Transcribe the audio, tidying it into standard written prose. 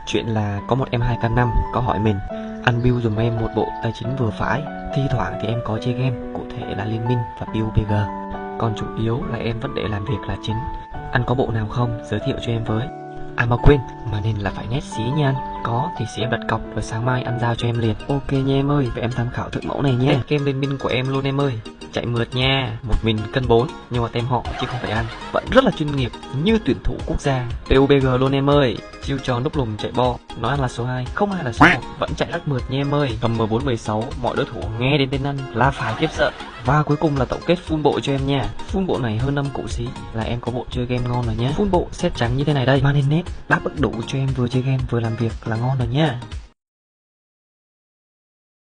Chuyện là có một em 2k5 có hỏi mình ăn build dùm em một bộ tài chính vừa phải. Thi thoảng thì em có chơi game, cụ thể là Liên Minh và PUBG. Còn chủ yếu là em vẫn để làm việc là chính. Anh có bộ nào không? Giới thiệu cho em với. À mà quên, mà nên là phải nét xí nha anh. Có thì xí em đặt cọc rồi sáng mai anh giao cho em liền. Ok nha em ơi, vậy em tham khảo thử mẫu này nha. Game Liên Minh của em luôn em ơi. Chạy mượt nha, một mình cân 4 nhưng mà tem họ chứ không phải ăn. Vẫn rất là chuyên nghiệp như tuyển thủ quốc gia. PUBG luôn em ơi. Chiêu trò núp lùm chạy bo, nói ăn là số 2, không ai là số 1. Vẫn chạy rất mượt nha em ơi. Cầm M416, mọi đối thủ nghe đến tên ăn là phải khiếp sợ. Và cuối cùng là tổng kết full bộ cho em nha. Full bộ này hơn 5 củ xí là em có bộ chơi game ngon rồi nhé. Full bộ set trắng như thế này đây, mà nên nét đáp ứng đủ cho em vừa chơi game vừa làm việc là ngon rồi nhá.